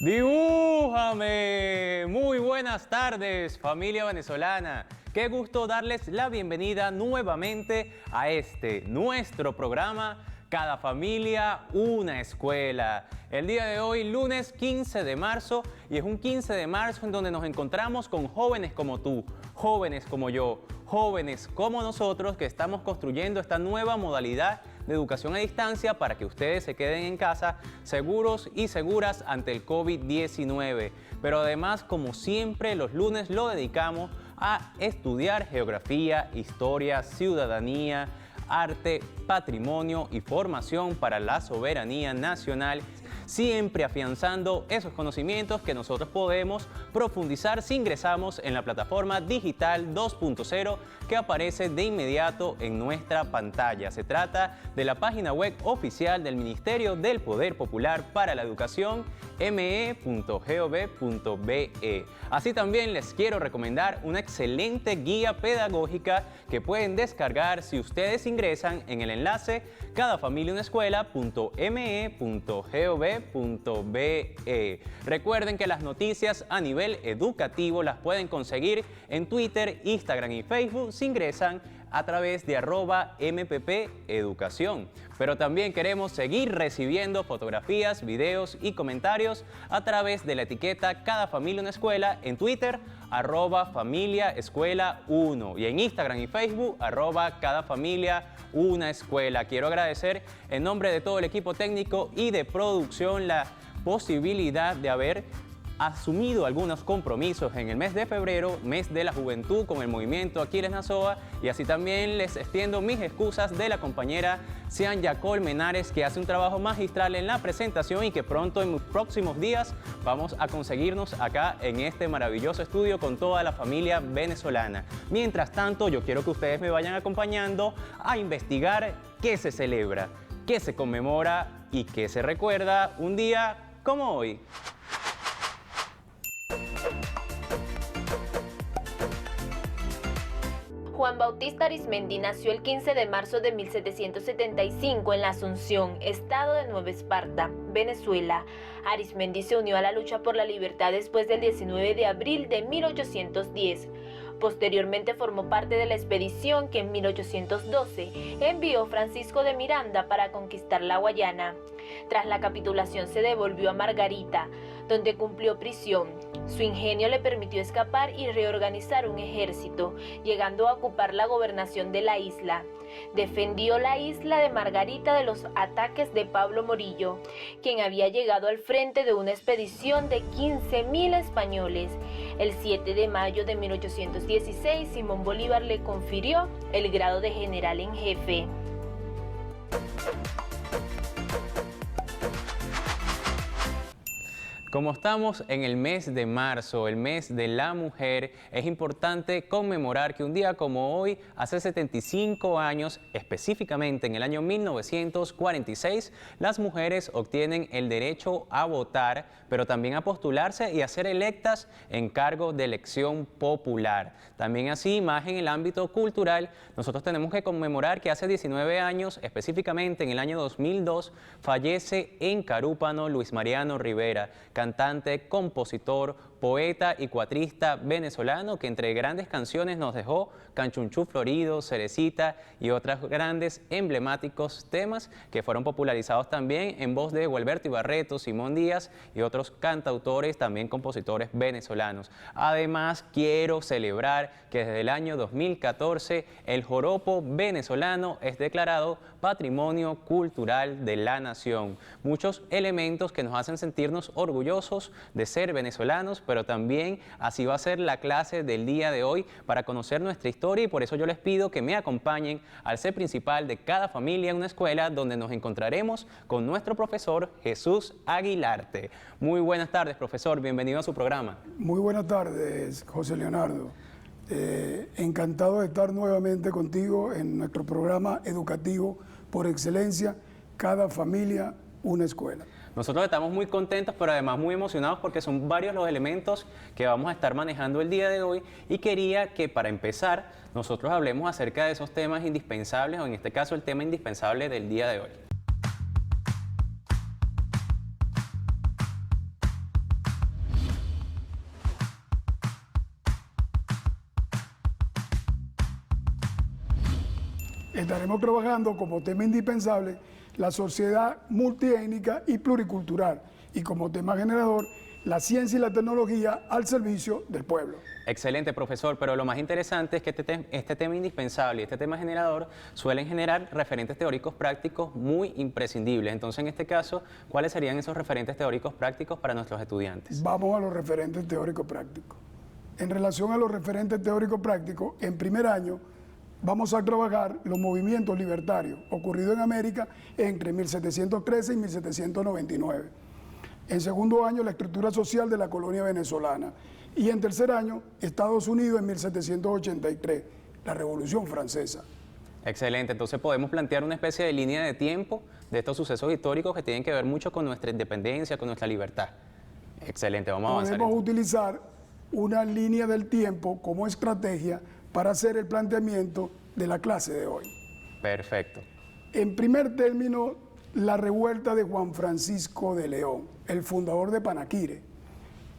Dibújame. Muy buenas tardes, familia venezolana. Qué gusto darles la bienvenida nuevamente a nuestro programa Cada familia, una escuela. El día de hoy, lunes 15 de marzo, y es un 15 de marzo en donde nos encontramos con jóvenes como tú, jóvenes como yo, jóvenes como nosotros que estamos construyendo esta nueva modalidad de educación a distancia para que ustedes se queden en casa seguros y seguras ante el COVID-19. Pero además, como siempre, los lunes lo dedicamos a estudiar geografía, historia, ciudadanía, arte, patrimonio y formación para la soberanía nacional, siempre afianzando esos conocimientos que nosotros podemos profundizar si ingresamos en la plataforma digital 2.0 que aparece de inmediato en nuestra pantalla. Se trata de la página web oficial del Ministerio del Poder Popular para la Educación, me.gov.be. Así también les quiero recomendar una excelente guía pedagógica que pueden descargar si ustedes ingresan en el enlace cadafamiliaunescuela.me.gov.be. Recuerden que las noticias a nivel educativo las pueden conseguir en Twitter, Instagram y Facebook si ingresan a través de @MPPeducación. Pero también queremos seguir recibiendo fotografías, videos y comentarios a través de la etiqueta Cada Familia Una Escuela en Twitter, @FamiliaEscuela1, y en Instagram y Facebook, @Cada Familia Una Escuela. Quiero agradecer en nombre de todo el equipo técnico y de producción la posibilidad de haber asumido algunos compromisos en el mes de febrero, mes de la juventud, con el movimiento Aquiles Nazoa, y así también les extiendo mis excusas de la compañera Cian Yacol Menares, que hace un trabajo magistral en la presentación y que pronto, en los próximos días, vamos a conseguirnos acá en este maravilloso estudio con toda la familia venezolana. Mientras tanto, yo quiero que ustedes me vayan acompañando a investigar qué se celebra, qué se conmemora y qué se recuerda un día como hoy. Juan Bautista Arizmendi nació el 15 de marzo de 1775 en la Asunción, estado de Nueva Esparta, Venezuela. Arizmendi se unió a la lucha por la libertad después del 19 de abril de 1810. Posteriormente formó parte de la expedición que en 1812 envió Francisco de Miranda para conquistar la Guayana. Tras la capitulación se devolvió a Margarita, donde cumplió prisión. Su ingenio le permitió escapar y reorganizar un ejército, llegando a ocupar la gobernación de la isla. Defendió la isla de Margarita de los ataques de Pablo Morillo, quien había llegado al frente de una expedición de 15.000 españoles. El 7 de mayo de 1816, Simón Bolívar le confirió el grado de general en jefe. Como estamos en el mes de marzo, el mes de la mujer, es importante conmemorar que un día como hoy, hace 75 años, específicamente en el año 1946, las mujeres obtienen el derecho a votar, pero también a postularse y a ser electas en cargos de elección popular. También así, más en el ámbito cultural, nosotros tenemos que conmemorar que hace 19 años, específicamente en el año 2002, fallece en Carúpano Luis Mariano Rivera, cantante, compositor, poeta y cuatrista venezolano que entre grandes canciones nos dejó Canchunchú Florido, Cerecita y otros grandes emblemáticos temas que fueron popularizados también en voz de Gualberto Ibarreto, Simón Díaz y otros cantautores, también compositores venezolanos. Además, quiero celebrar que desde el año 2014 el joropo venezolano es declarado Patrimonio Cultural de la Nación. Muchos elementos que nos hacen sentirnos orgullosos de ser venezolanos, pero también así va a ser la clase del día de hoy para conocer nuestra historia, y por eso yo les pido que me acompañen al set principal de Cada Familia en una Escuela, donde nos encontraremos con nuestro profesor Jesús Aguilarte. Muy buenas tardes, profesor, bienvenido a su programa. Muy buenas tardes, José Leonardo. Encantado de estar nuevamente contigo en nuestro programa educativo por excelencia, Cada Familia una Escuela. Nosotros estamos muy contentos, pero además muy emocionados porque son varios los elementos que vamos a estar manejando el día de hoy, y quería que para empezar nosotros hablemos acerca de esos temas indispensables, o en este caso el tema indispensable del día de hoy. Estaremos trabajando como tema indispensable la sociedad multiétnica y pluricultural y como tema generador la ciencia y la tecnología al servicio del pueblo. Excelente, profesor, pero lo más interesante es que este tema indispensable y este tema generador suelen generar referentes teóricos prácticos muy imprescindibles. Entonces, en este caso, ¿cuáles serían esos referentes teóricos prácticos para nuestros estudiantes? Vamos a los referentes teóricos prácticos. En relación a los referentes teóricos prácticos, en primer año vamos a trabajar los movimientos libertarios ocurridos en América entre 1713 y 1799. En segundo año, la estructura social de la colonia venezolana. Y en tercer año, Estados Unidos en 1783, la Revolución Francesa. Excelente, entonces podemos plantear una especie de línea de tiempo de estos sucesos históricos que tienen que ver mucho con nuestra independencia, con nuestra libertad. Excelente, vamos a avanzar. Podemos utilizar una línea del tiempo como estrategia para hacer el planteamiento de la clase de hoy. Perfecto. En primer término, la revuelta de Juan Francisco de León, el fundador de Panaquire,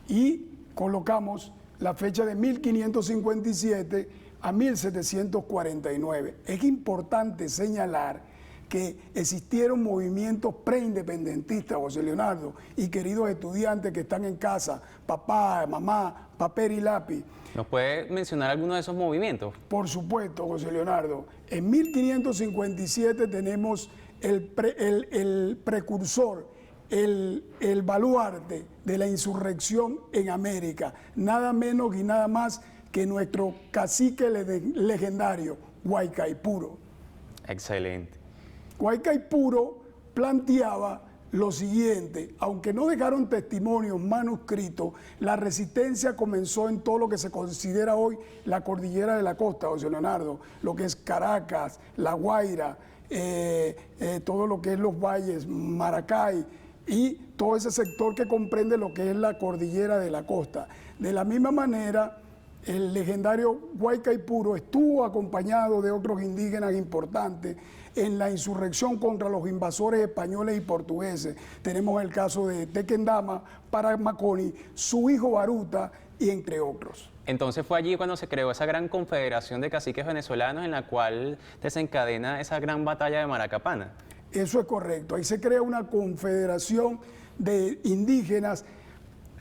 y colocamos la fecha de 1557 a 1749. Es importante señalar que existieron movimientos preindependentistas, José Leonardo, y queridos estudiantes que están en casa, papá, mamá, papel y lápiz. ¿Nos puede mencionar alguno de esos movimientos? Por supuesto, José Leonardo. En 1557 tenemos el precursor, el baluarte de la insurrección en América, nada menos y nada más que nuestro cacique legendario, Guaycaipuro. Excelente. Guaycaipuro planteaba lo siguiente: aunque no dejaron testimonios manuscritos, la resistencia comenzó en todo lo que se considera hoy la cordillera de la costa, José Leonardo, lo que es Caracas, La Guaira, todo lo que es los valles, Maracay y todo ese sector que comprende lo que es la cordillera de la costa. De la misma manera, el legendario Guaycaipuro estuvo acompañado de otros indígenas importantes en la insurrección contra los invasores españoles y portugueses. Tenemos el caso de Tequendama, Paramaconi, su hijo Baruta y entre otros. Entonces fue allí cuando se creó esa gran confederación de caciques venezolanos en la cual desencadena esa gran batalla de Maracapana. Eso es correcto. Ahí se crea una confederación de indígenas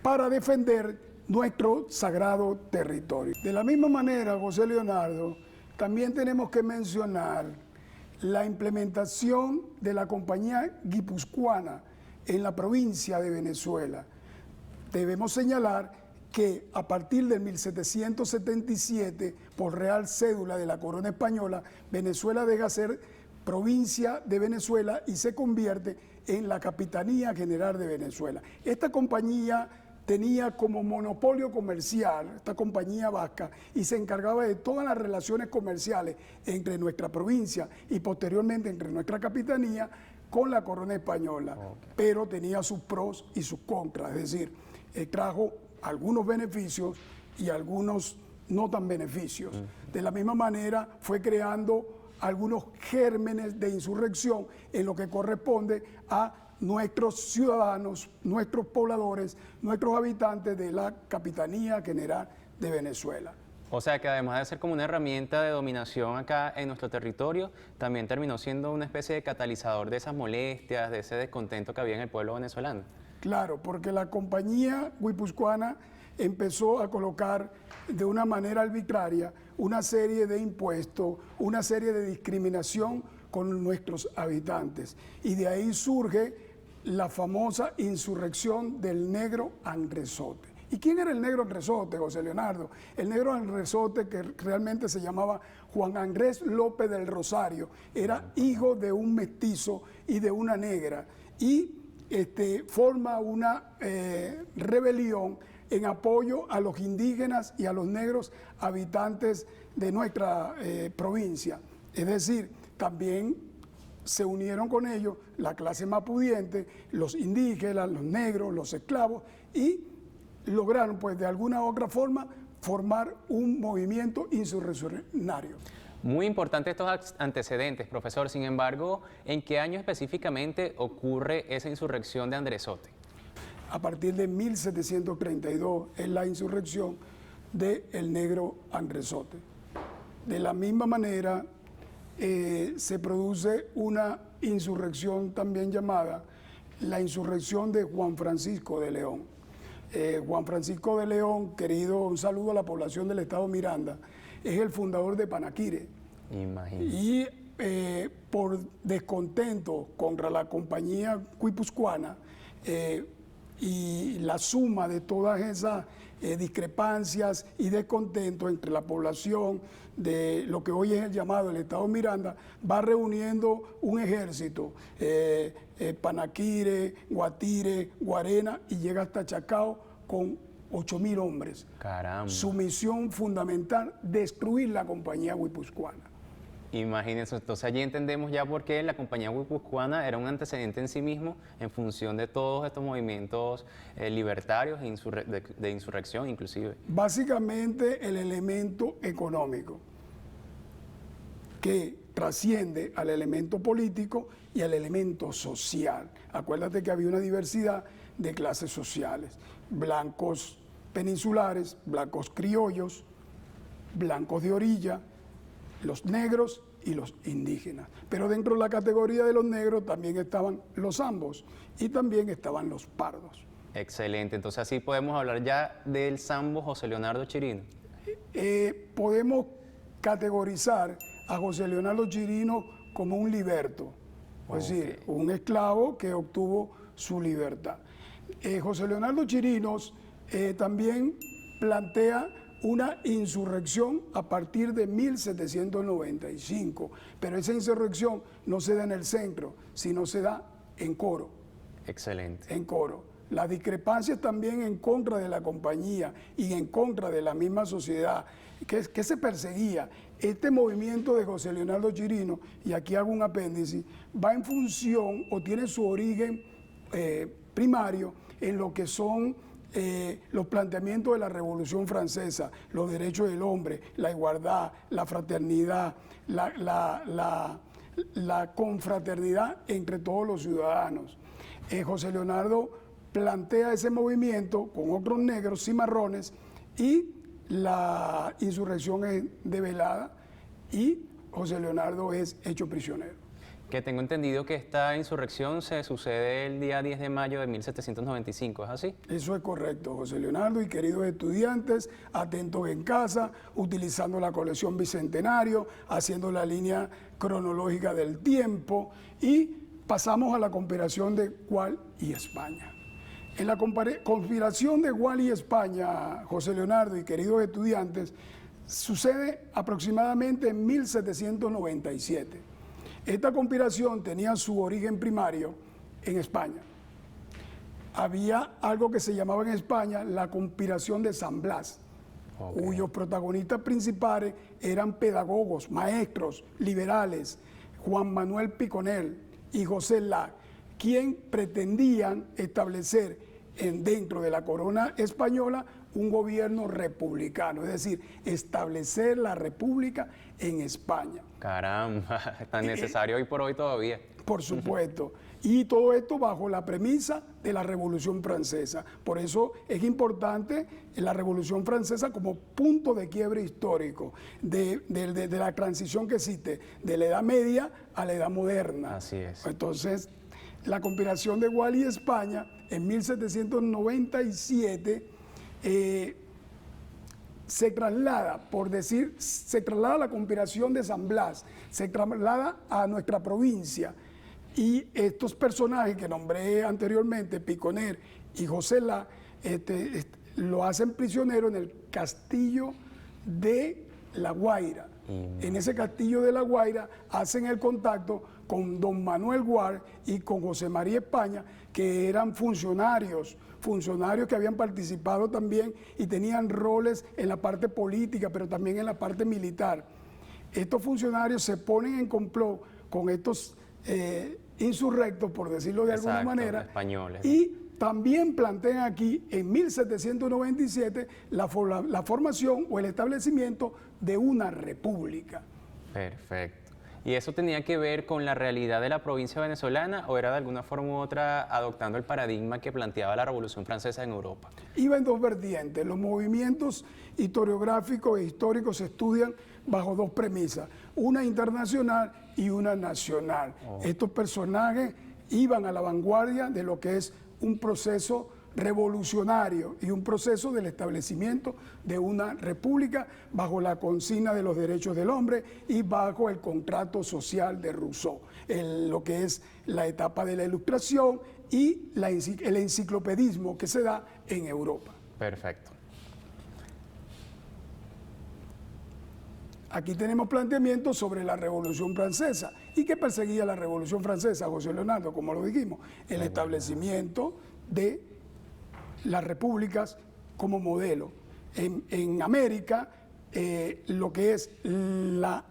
para defender nuestro sagrado territorio. De la misma manera, José Leonardo, también tenemos que mencionar la implementación de la compañía guipuzcoana en la provincia de Venezuela. Debemos señalar que a partir de 1777, por real cédula de la corona española, Venezuela deja de ser provincia de Venezuela y se convierte en la Capitanía General de Venezuela. Esta compañía tenía como monopolio comercial, esta compañía vasca, y se encargaba de todas las relaciones comerciales entre nuestra provincia y posteriormente entre nuestra capitanía con la corona española. Okay. Pero tenía sus pros y sus contras, es decir, trajo algunos beneficios y algunos no tan beneficios. De la misma manera fue creando algunos gérmenes de insurrección en lo que corresponde a nuestros ciudadanos, nuestros pobladores, nuestros habitantes de la Capitanía General de Venezuela. O sea que además de ser como una herramienta de dominación acá en nuestro territorio, también terminó siendo una especie de catalizador de esas molestias, de ese descontento que había en el pueblo venezolano. Claro, porque la compañía guipuzcoana empezó a colocar de una manera arbitraria una serie de impuestos, una serie de discriminación con nuestros habitantes. Y de ahí surge la famosa insurrección del negro Andresote. ¿Y quién era el negro Andresote, José Leonardo? El negro Andresote, que realmente se llamaba Juan Andrés López del Rosario, era hijo de un mestizo y de una negra, y forma una rebelión en apoyo a los indígenas y a los negros habitantes de nuestra provincia. Es decir, también se unieron con ellos la clase más pudiente, los indígenas, los negros, los esclavos, y lograron, pues, de alguna u otra forma, formar un movimiento insurreccionario. Muy importante estos antecedentes, profesor. Sin embargo, ¿en qué año específicamente ocurre esa insurrección de Andresote? A partir de 1732 es la insurrección del negro Andresote. De la misma manera, se produce una insurrección también llamada la insurrección de Juan Francisco de León. Juan Francisco de León, querido, un saludo a la población del estado Miranda, es el fundador de Panaquire. Imagínate. Y por descontento contra la compañía guipuzcoana y la suma de todas esas discrepancias y descontentos entre la población de lo que hoy es el llamado el estado Miranda, va reuniendo un ejército, Panaquire, Guatire, Guarena, y llega hasta Chacao con 8.000 hombres. Caramba. Su misión fundamental, destruir la compañía guipuzcoana. Imagínense, entonces allí entendemos ya por qué la compañía guipuzcoana era un antecedente en sí mismo en función de todos estos movimientos libertarios de insurrección inclusive. Básicamente el elemento económico que trasciende al elemento político y al elemento social. Acuérdate que había una diversidad de clases sociales, blancos peninsulares, blancos criollos, blancos de orilla, los negros y los indígenas. Pero dentro de la categoría de los negros también estaban los ambos y también estaban los pardos. Excelente, entonces así podemos hablar ya del sambo José Leonardo Chirino. Podemos categorizar a José Leonardo Chirino como un liberto, es decir, un esclavo que obtuvo su libertad. José Leonardo Chirinos también plantea una insurrección a partir de 1795, pero esa insurrección no se da en el centro, sino se da en Coro. Excelente. En Coro. Las discrepancias también en contra de la compañía y en contra de la misma sociedad, que se perseguía. Este movimiento de José Leonardo Chirino, y aquí hago un apéndice, va en función o tiene su origen primario en lo que son los planteamientos de la Revolución Francesa, los derechos del hombre, la igualdad, la fraternidad, la confraternidad entre todos los ciudadanos. José Leonardo plantea ese movimiento con otros negros cimarrones y la insurrección es develada y José Leonardo es hecho prisionero. Que tengo entendido que esta insurrección se sucede el día 10 de mayo de 1795, ¿es así? Eso es correcto, José Leonardo, y queridos estudiantes, atentos en casa, utilizando la colección Bicentenario, haciendo la línea cronológica del tiempo, y pasamos a la conspiración de Gual y España. En la conspiración de Gual y España, José Leonardo y queridos estudiantes, sucede aproximadamente en 1797. Esta conspiración tenía su origen primario en España. Había algo que se llamaba en España la conspiración de San Blas, cuyos protagonistas principales eran pedagogos, maestros, liberales, Juan Manuel Piconel y José Lac, quien pretendían establecer dentro de la corona española un gobierno republicano, es decir, establecer la república en España. Caramba, es tan necesario hoy por hoy todavía. Por supuesto. Y todo esto bajo la premisa de la Revolución Francesa. Por eso es importante la Revolución Francesa como punto de quiebre histórico de la transición que existe de la Edad Media a la Edad Moderna. Así es. Entonces, la conspiración de Gual y España en 1797 se traslada, se traslada a la conspiración de San Blas, se traslada a nuestra provincia, y estos personajes que nombré anteriormente, Piconel y José Lac, lo hacen prisionero en el castillo de La Guaira. En ese castillo de La Guaira hacen el contacto con don Manuel Gual y con José María España, que eran funcionarios que habían participado también y tenían roles en la parte política, pero también en la parte militar. Estos funcionarios se ponen en complot con estos insurrectos, por decirlo de alguna manera, españoles, y también plantean aquí en 1797 la formación o el establecimiento de una república. Perfecto. ¿Y eso tenía que ver con la realidad de la provincia venezolana o era de alguna forma u otra adoptando el paradigma que planteaba la Revolución Francesa en Europa? Iba en dos vertientes. Los movimientos historiográficos e históricos se estudian bajo dos premisas, una internacional y una nacional. Estos personajes iban a la vanguardia de lo que es un proceso revolucionario y un proceso del establecimiento de una república bajo la consigna de los derechos del hombre y bajo el contrato social de Rousseau, lo que es la etapa de la Ilustración y el enciclopedismo que se da en Europa. Perfecto. Aquí tenemos planteamientos sobre la Revolución Francesa. ¿Y qué perseguía la Revolución Francesa, José Leonardo? Como lo dijimos, el establecimiento de las repúblicas como modelo. En América, lo que es la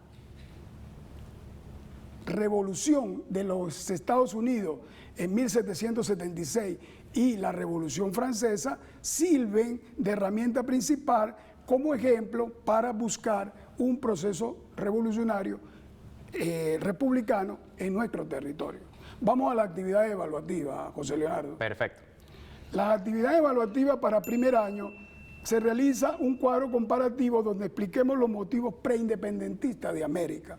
revolución de los Estados Unidos en 1776 y la Revolución Francesa sirven de herramienta principal como ejemplo para buscar un proceso revolucionario republicano en nuestro territorio. Vamos a la actividad evaluativa, José Leonardo. Perfecto. Las actividades evaluativas para primer año se realiza un cuadro comparativo donde expliquemos los motivos preindependentistas de América.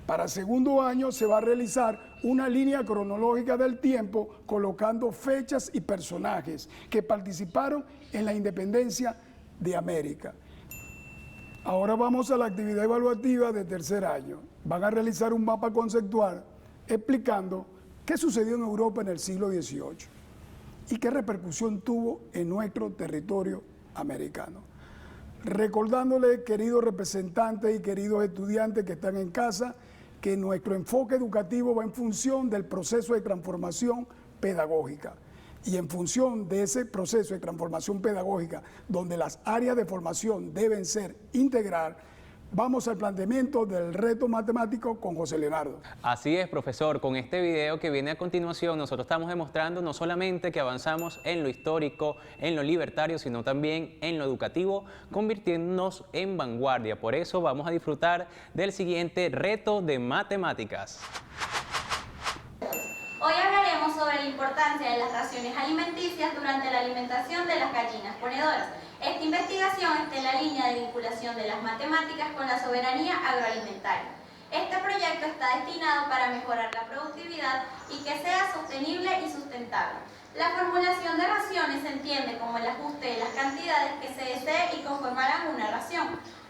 Para segundo año se va a realizar una línea cronológica del tiempo colocando fechas y personajes que participaron en la independencia de América. Ahora vamos a la actividad evaluativa de tercer año. Van a realizar un mapa conceptual explicando qué sucedió en Europa en el siglo XVIII y qué repercusión tuvo en nuestro territorio americano. Recordándole, queridos representantes y queridos estudiantes que están en casa, que nuestro enfoque educativo va en función del proceso de transformación pedagógica. Y en función de ese proceso de transformación pedagógica, donde las áreas de formación deben ser integral, vamos al planteamiento del reto matemático con José Leonardo. Así es, profesor. Con este video que viene a continuación, nosotros estamos demostrando no solamente que avanzamos en lo histórico, en lo libertario, sino también en lo educativo, convirtiéndonos en vanguardia. Por eso vamos a disfrutar del siguiente reto de matemáticas. Hoy hablaremos sobre la importancia de las raciones alimenticias durante la alimentación de las gallinas ponedoras. Esta investigación está en la línea de vinculación de las matemáticas con la soberanía agroalimentaria. Este proyecto está destinado para mejorar la productividad y que sea sostenible y sustentable. La formulación de raciones se entiende como el ajuste de las cantidades que se desee y conformarán una ración,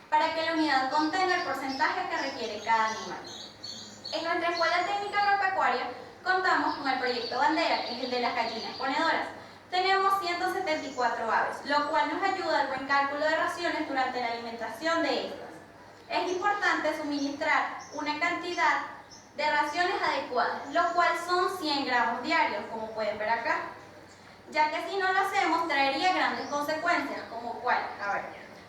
para que la unidad contenga el porcentaje que requiere cada animal. En nuestra Escuela Técnica Agropecuaria contamos con el proyecto Bandera, que es el de las gallinas ponedoras. Tenemos 174 aves, lo cual nos ayuda al buen cálculo de raciones durante la alimentación de estas. Es importante suministrar una cantidad de raciones adecuadas, lo cual son 100 gramos diarios, como pueden ver acá, ya que si no lo hacemos traería grandes consecuencias, como cuál, a ver,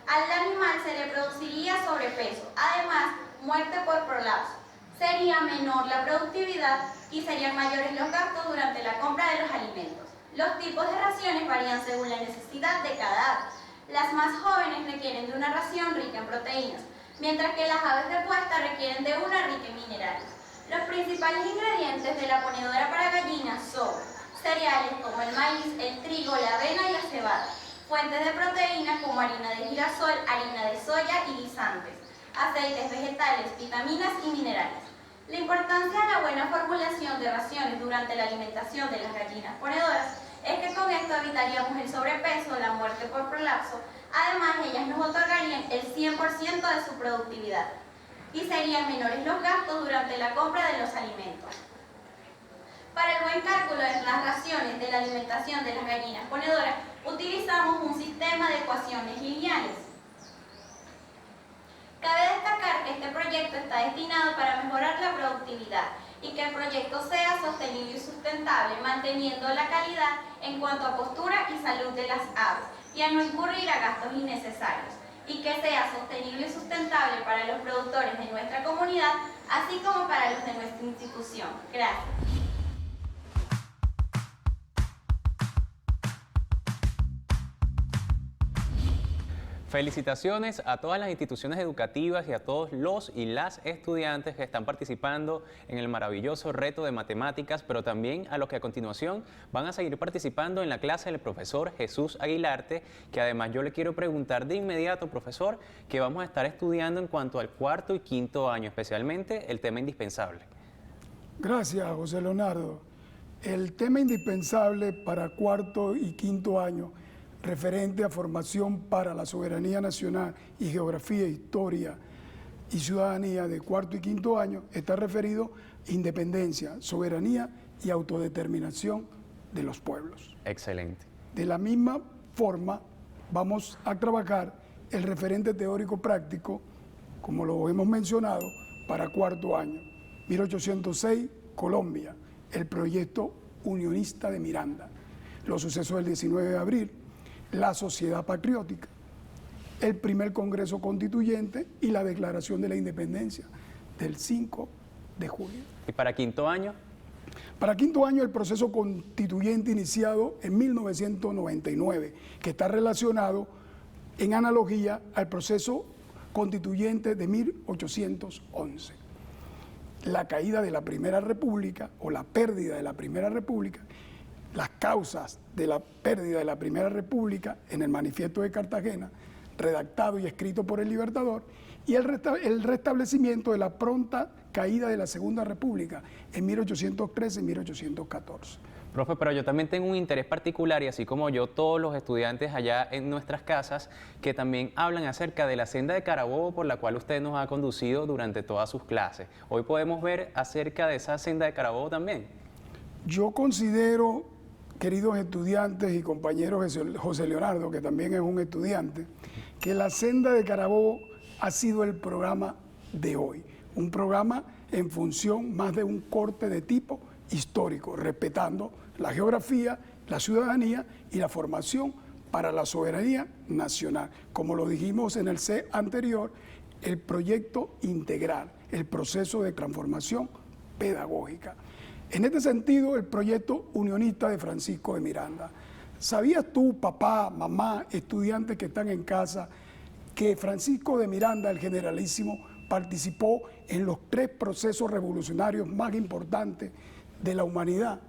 al animal se le produciría sobrepeso, además muerte por prolapso, sería menor la productividad y serían mayores los gastos durante la compra de los alimentos. Los tipos de raciones varían según la necesidad de cada ave. Las más jóvenes requieren de una ración rica en proteínas, mientras que las aves de puesta requieren de una rica en minerales. Los principales ingredientes de la ponedora para gallinas son cereales como el maíz, el trigo, la avena y la cebada, fuentes de proteínas como harina de girasol, harina de soya y guisantes, aceites vegetales, vitaminas y minerales. La importancia de la buena formulación de raciones durante la alimentación de las gallinas ponedoras es que con esto evitaríamos el sobrepeso, la muerte por prolapso. Además, ellas nos otorgarían el 100% de su productividad y serían menores los gastos durante la compra de los alimentos. Para el buen cálculo de las raciones de la alimentación de las gallinas ponedoras, utilizamos un sistema de ecuaciones lineales. Cabe destacar que este proyecto está destinado para mejorar la productividad y que el proyecto sea sostenible y sustentable, manteniendo la calidad en cuanto a postura y salud de las aves y a no incurrir a gastos innecesarios, y que sea sostenible y sustentable para los productores de nuestra comunidad, así como para los de nuestra institución. Gracias. Felicitaciones a todas las instituciones educativas y a todos los y las estudiantes que están participando en el maravilloso reto de matemáticas, pero también a los que a continuación van a seguir participando en la clase del profesor Jesús Aguilarte, que además yo le quiero preguntar de inmediato, profesor, que vamos a estar estudiando en cuanto al cuarto y quinto año, especialmente el tema indispensable. Gracias, José Leonardo. El tema indispensable para cuarto y quinto año, referente a formación para la soberanía nacional y geografía, historia y ciudadanía de cuarto y quinto año, está referido a independencia, soberanía y autodeterminación de los pueblos. Excelente. De la misma forma, vamos a trabajar el referente teórico práctico, como lo hemos mencionado, para cuarto año. 1806, Colombia, el proyecto unionista de Miranda, los sucesos del 19 de abril, la sociedad patriótica, el primer Congreso Constituyente y la Declaración de la Independencia del 5 de julio. ¿Y para quinto año? Para quinto año, el proceso constituyente iniciado en 1999, que está relacionado en analogía al proceso constituyente de 1811. La caída de la Primera República o la pérdida de la Primera República, las causas de la pérdida de la Primera República en el Manifiesto de Cartagena, redactado y escrito por el Libertador, y el restablecimiento de la pronta caída de la Segunda República en 1813 y 1814. Profe, pero yo también tengo un interés particular, y así como yo, todos los estudiantes allá en nuestras casas, que también hablan acerca de la senda de Carabobo por la cual usted nos ha conducido durante todas sus clases. Hoy podemos ver acerca de esa senda de Carabobo también. Yo considero, queridos estudiantes y compañeros, José Leonardo, que también es un estudiante, que la senda de Carabobo ha sido el programa de hoy. Un programa en función más de un corte de tipo histórico, respetando la geografía, la ciudadanía y la formación para la soberanía nacional. Como lo dijimos en el C anterior, el proyecto integral, el proceso de transformación pedagógica. En este sentido, el proyecto unionista de Francisco de Miranda. ¿Sabías tú, papá, mamá, estudiantes que están en casa, que Francisco de Miranda, el generalísimo, participó en los 3 procesos revolucionarios más importantes de la humanidad?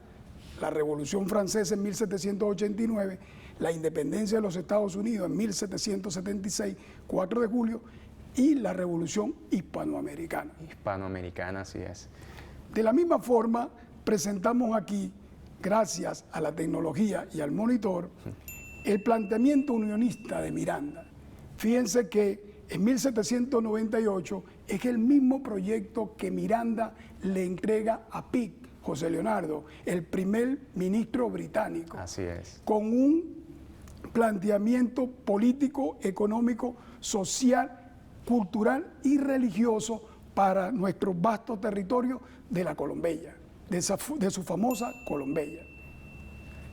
La Revolución Francesa en 1789, la independencia de los Estados Unidos en 1776, 4 de julio, y la Revolución Hispanoamericana. Hispanoamericana, así es. De la misma forma, presentamos aquí, gracias a la tecnología y al monitor, el planteamiento unionista de Miranda. Fíjense que en 1798 es el mismo proyecto que Miranda le entrega a Pitt, José Leonardo, el primer ministro británico. Así es. Con un planteamiento político, económico, social, cultural y religioso para nuestro vasto territorio de la Colombella, de su famosa Colombella.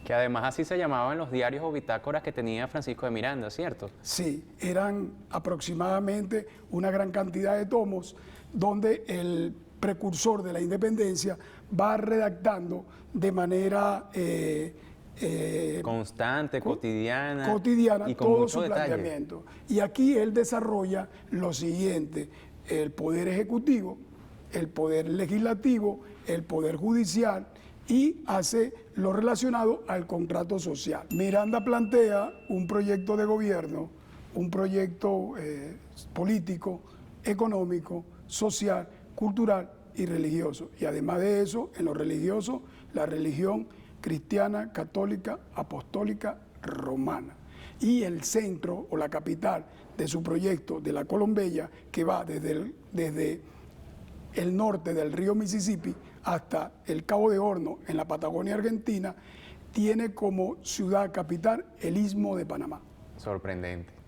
Que además así se llamaban los diarios o bitácoras que tenía Francisco de Miranda, ¿cierto? Sí, eran aproximadamente una gran cantidad de tomos donde el precursor de la independencia va redactando de manera constante, cotidiana y con todo mucho su detalle. planteamiento. Y aquí él desarrolla lo siguiente: el poder ejecutivo, el poder legislativo, el poder judicial, y hace lo relacionado al contrato social. Miranda plantea un proyecto de gobierno, un proyecto político, económico, social, cultural y religioso. Y además de eso, en lo religioso, la religión cristiana, católica, apostólica, romana. Y el centro o la capital de su proyecto de la Colombella, que va desde el norte del río Mississippi hasta el Cabo de Horno en la Patagonia Argentina, tiene como ciudad capital el Istmo de Panamá. Sorprendente.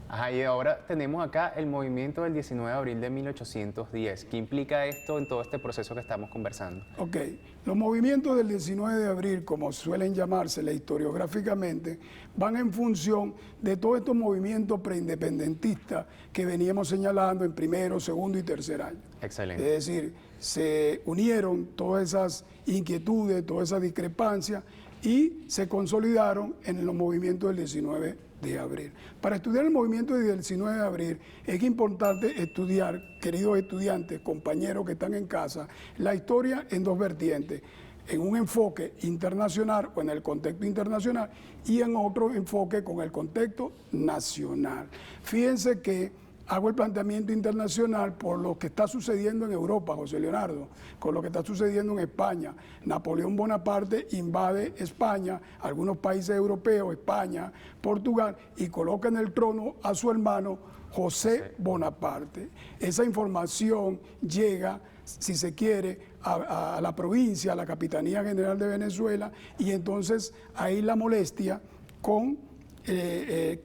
Ajá, y ahora tenemos acá el movimiento del 19 de abril de 1810. ¿Qué implica esto en todo este proceso que estamos conversando? Ok, los movimientos del 19 de abril, como suelen llamársele historiográficamente, van en función de todos estos movimientos preindependentistas que veníamos señalando en primero, segundo y tercer año. Excelente. Es decir, se unieron todas esas inquietudes, todas esas discrepancias y se consolidaron en los movimientos del 19 de abril. Para estudiar el movimiento del 19 de abril es importante estudiar, queridos estudiantes, compañeros que están en casa, la historia en dos vertientes, en un enfoque internacional o en el contexto internacional y en otro enfoque con el contexto nacional. Fíjense que hago el planteamiento internacional por lo que está sucediendo en Europa, José Leonardo, con lo que está sucediendo en España. Napoleón Bonaparte invade España, algunos países europeos, España, Portugal, y coloca en el trono a su hermano José Bonaparte. Esa información llega, si se quiere, a la provincia, a la Capitanía General de Venezuela, y entonces ahí la molestia con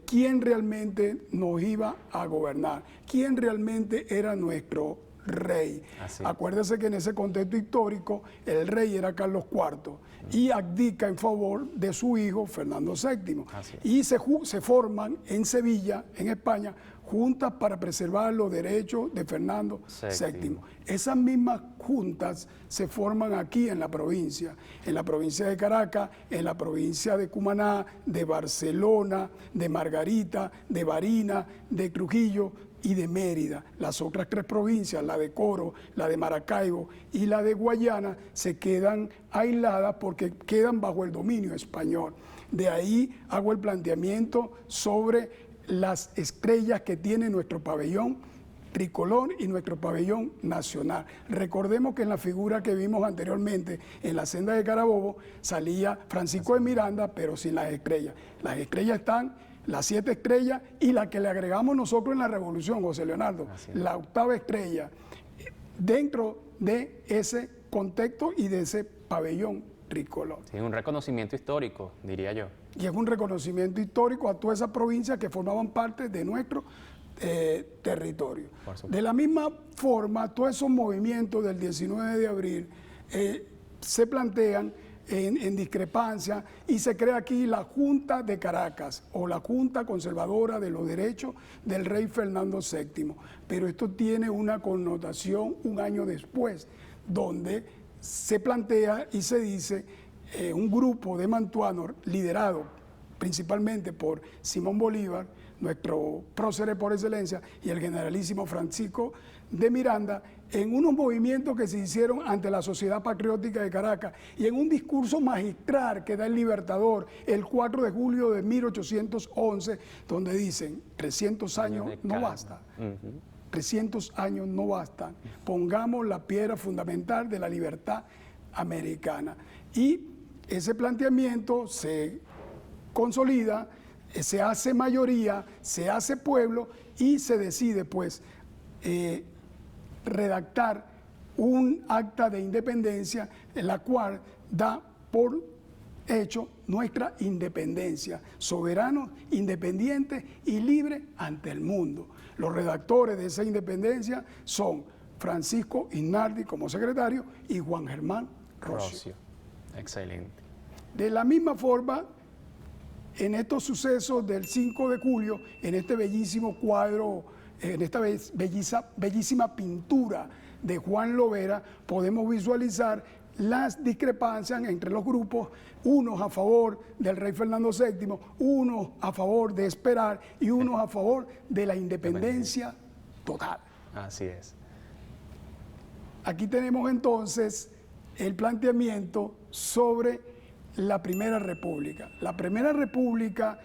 quién realmente nos iba a gobernar, quién realmente era nuestro rey. Acuérdese que en ese contexto histórico el rey era Carlos IV y abdica en favor de su hijo Fernando VII. Y se forman en Sevilla, en España, juntas para preservar los derechos de Fernando VII. Esas mismas juntas se forman aquí en la provincia de Caracas, en la provincia de Cumaná, de Barcelona, de Margarita, de Barinas, de Trujillo y de Mérida. Las otras tres provincias, la de Coro, la de Maracaibo y la de Guayana, se quedan aisladas porque quedan bajo el dominio español. De ahí hago el planteamiento sobre las estrellas que tiene nuestro pabellón tricolor y nuestro pabellón nacional. Recordemos que en la figura que vimos anteriormente en la senda de Carabobo salía Francisco de Miranda, pero sin las estrellas. Las estrellas están, las 7 estrellas y la que le agregamos nosotros en la Revolución, José Leonardo, la 8ª estrella, dentro de ese contexto y de ese pabellón tricolor. Sí, un reconocimiento histórico, diría yo. Y es un reconocimiento histórico a todas esas provincias que formaban parte de nuestro territorio. De la misma forma, todos esos movimientos del 19 de abril se plantean en discrepancia y se crea aquí la Junta de Caracas o la Junta Conservadora de los Derechos del Rey Fernando VII. Pero esto tiene una connotación un año después, donde se plantea y se dice un grupo de mantuanos liderado principalmente por Simón Bolívar, nuestro prócer por excelencia, y el generalísimo Francisco de Miranda, en unos movimientos que se hicieron ante la Sociedad Patriótica de Caracas y en un discurso magistral que da el Libertador el 4 de julio de 1811, donde dicen, 300 años no bastan. 300 años no bastan. Pongamos la piedra fundamental de la libertad americana. Y ese planteamiento se consolida, se hace mayoría, se hace pueblo y se decide pues redactar un acta de independencia en la cual da por hecho nuestra independencia, soberanos, independientes y libres ante el mundo. Los redactores de esa independencia son Francisco Inardi como secretario y Juan Germán Rocio. Excelente. De la misma forma, en estos sucesos del 5 de julio, en este bellísimo cuadro, en esta bellísima pintura de Juan Lovera, podemos visualizar las discrepancias entre los grupos, unos a favor del rey Fernando VII, unos a favor de esperar y unos a favor de la independencia total. Así es. Aquí tenemos entonces el planteamiento sobre la Primera República. La Primera República,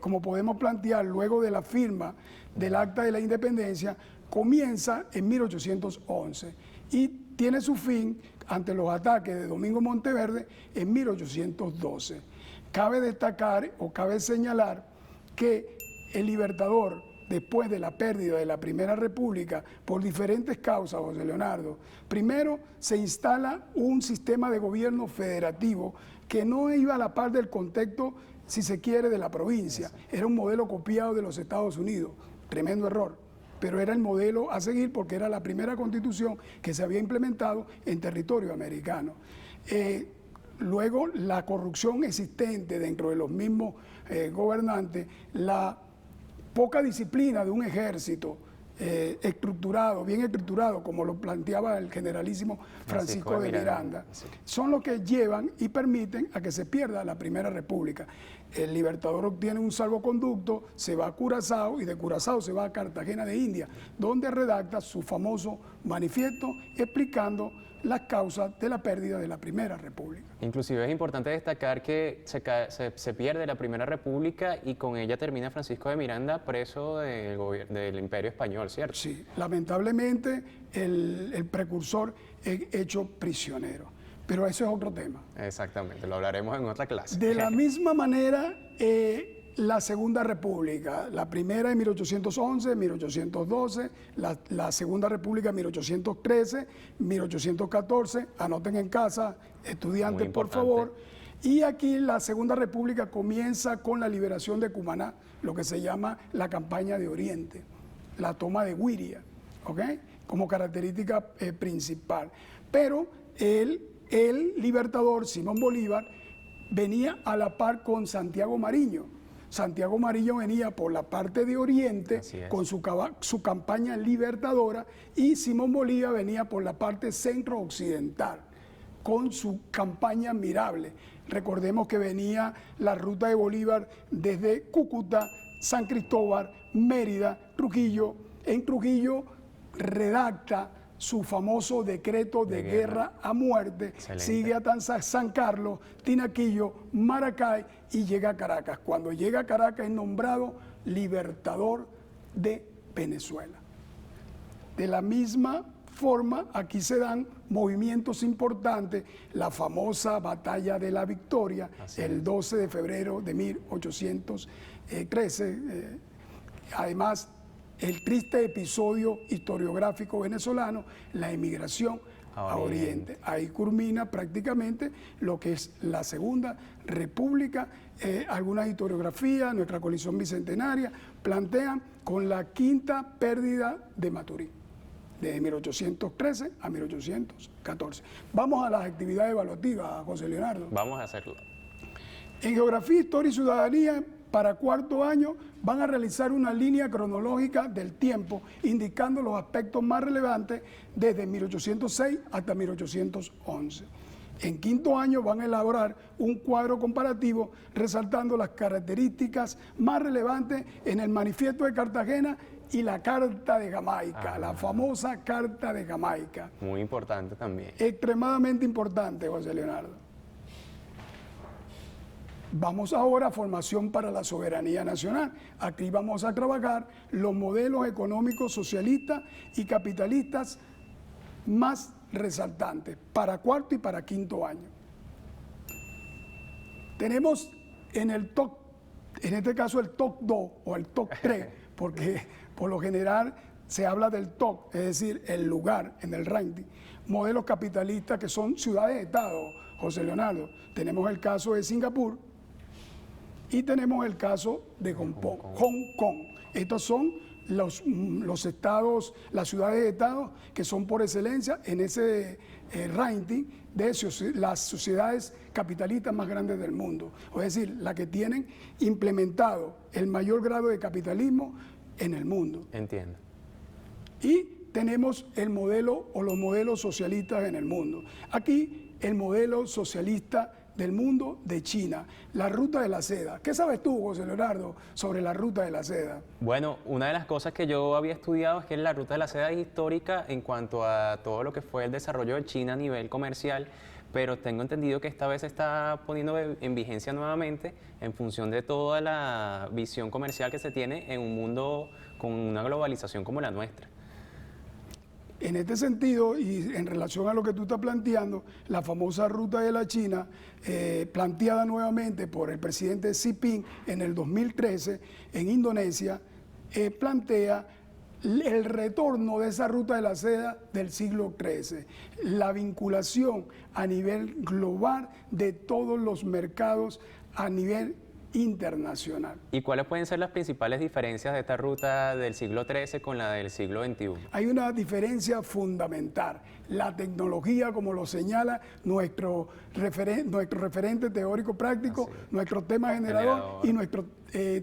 como podemos plantear luego de la firma del Acta de la Independencia, comienza en 1811 y tiene su fin ante los ataques de Domingo Monteverde en 1812. Cabe destacar o cabe señalar que el Libertador, después de la pérdida de la Primera República, por diferentes causas, José Leonardo, primero se instala un sistema de gobierno federativo que no iba a la par del contexto, si se quiere, de la provincia. Era un modelo copiado de los Estados Unidos, tremendo error, pero era el modelo a seguir porque era la primera constitución que se había implementado en territorio americano. Luego, la corrupción existente dentro de los mismos gobernantes, la poca disciplina de un ejército estructurado, bien estructurado, como lo planteaba el generalísimo Francisco de Miranda, son los que llevan y permiten a que se pierda la Primera República. el Libertador obtiene un salvoconducto, se va a Curazao y de Curazao se va a Cartagena de India, donde redacta su famoso manifiesto explicando las causas de la pérdida de la Primera República. Inclusive es importante destacar que se pierde la Primera República y con ella termina Francisco de Miranda preso del Imperio Español, ¿cierto? Sí, lamentablemente el precursor es hecho prisionero, pero eso es otro tema. Exactamente, lo hablaremos en otra clase. De la misma manera, la Segunda República, la primera en 1811, 1812, la Segunda República en 1813, 1814, anoten en casa, estudiantes, por favor. Y aquí la Segunda República comienza con la liberación de Cumaná, lo que se llama la campaña de Oriente, la toma de Güiria, ¿ok? Como característica principal. Pero el libertador Simón Bolívar venía a la par con Santiago Mariño. Santiago Mariño venía por la parte de Oriente con su campaña libertadora y Simón Bolívar venía por la parte centro-occidental con su campaña admirable. Recordemos que venía la ruta de Bolívar desde Cúcuta, San Cristóbal, Mérida, Trujillo. En Trujillo redacta su famoso decreto de guerra a muerte. Excelente. Sigue a San Carlos, Tinaquillo, Maracay y llega a Caracas. Cuando llega a Caracas es nombrado libertador de Venezuela. De la misma forma, aquí se dan movimientos importantes, la famosa Batalla de la Victoria, el 12 de febrero de 1813, además el triste episodio historiográfico venezolano, la emigración a Oriente. Ahí culmina prácticamente lo que es la Segunda República. Algunas historiografías, nuestra coalición bicentenaria, plantean con la quinta pérdida de Maturín, de 1813 a 1814. Vamos a las actividades evaluativas, José Leonardo. Vamos a hacerlo. En Geografía, Historia y Ciudadanía, para cuarto año, van a realizar una línea cronológica del tiempo, indicando los aspectos más relevantes desde 1806 hasta 1811. En quinto año van a elaborar un cuadro comparativo resaltando las características más relevantes en el Manifiesto de Cartagena y la Carta de Jamaica, la famosa Carta de Jamaica. Muy importante también. Extremadamente importante, José Leonardo. Vamos ahora a formación para la soberanía nacional. Aquí vamos a trabajar los modelos económicos socialistas y capitalistas más resaltantes para cuarto y para quinto año. Tenemos en el TOC, en este caso el TOC 2 o el TOC 3, porque por lo general se habla del TOC, es decir, el lugar en el ranking. Modelos capitalistas que son ciudades-estado, José Leonardo. Tenemos el caso de Singapur, y tenemos el caso de Hong Kong. Estos son los estados, las ciudades-estados que son por excelencia en ese ranking de las sociedades capitalistas más grandes del mundo. Es decir, las que tienen implementado el mayor grado de capitalismo en el mundo. Entiendo. Y tenemos el modelo o los modelos socialistas en el mundo. Aquí el modelo socialista del mundo de China, la ruta de la seda. ¿Qué sabes tú, José Leonardo, sobre la ruta de la seda? Bueno, una de las cosas que yo había estudiado es que la ruta de la seda es histórica en cuanto a todo lo que fue el desarrollo de China a nivel comercial, pero tengo entendido que esta vez se está poniendo en vigencia nuevamente en función de toda la visión comercial que se tiene en un mundo con una globalización como la nuestra. En este sentido, y en relación a lo que tú estás planteando, la famosa ruta de la China, planteada nuevamente por el presidente Xi Jinping en el 2013 en Indonesia, plantea el retorno de esa ruta de la seda del siglo XIII, la vinculación a nivel global de todos los mercados a nivel internacional. ¿Y cuáles pueden ser las principales diferencias de esta ruta del siglo XIII con la del siglo XXI? Hay una diferencia fundamental. La tecnología, como lo señala nuestro referente teórico práctico, nuestro tema generador y nuestros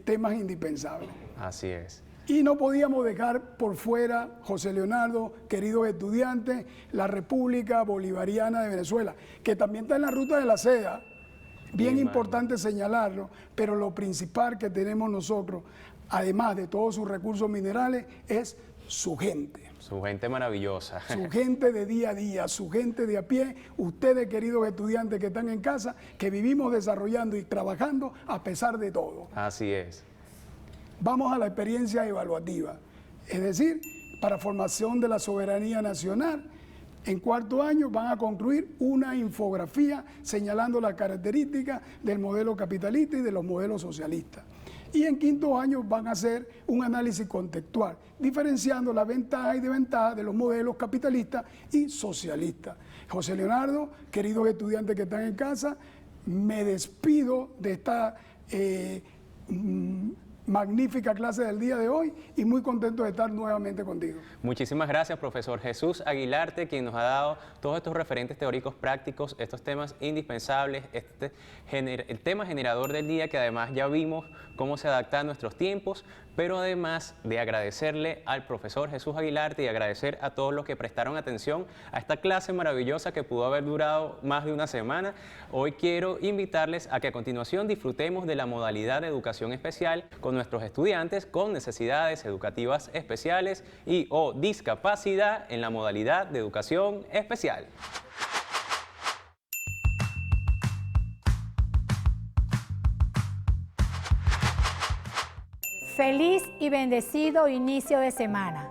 temas indispensables. Así es. Y no podíamos dejar por fuera, José Leonardo, queridos estudiantes, la República Bolivariana de Venezuela, que también está en la ruta de la seda. Bien importante señalarlo, pero lo principal que tenemos nosotros, además de todos sus recursos minerales, es su gente. Su gente maravillosa. Su gente de día a día, su gente de a pie, ustedes queridos estudiantes que están en casa, que vivimos desarrollando y trabajando a pesar de todo. Así es. Vamos a la experiencia evaluativa, es decir, para formación de la soberanía nacional. En cuarto año van a concluir una infografía señalando las características del modelo capitalista y de los modelos socialistas. Y en quinto año van a hacer un análisis contextual, diferenciando las ventajas y desventajas de los modelos capitalistas y socialistas. José Leonardo, queridos estudiantes que están en casa, me despido de esta magnífica clase del día de hoy y muy contento de estar nuevamente contigo. Muchísimas gracias, profesor Jesús Aguilarte, quien nos ha dado todos estos referentes teóricos prácticos, estos temas indispensables, el tema generador del día, que además ya vimos cómo se adapta a nuestros tiempos, pero además de agradecerle al profesor Jesús Aguilarte y agradecer a todos los que prestaron atención a esta clase maravillosa que pudo haber durado más de una semana, hoy quiero invitarles a que a continuación disfrutemos de la modalidad de educación especial con nuestros estudiantes con necesidades educativas especiales y o discapacidad en la modalidad de educación especial. Feliz y bendecido inicio de semana.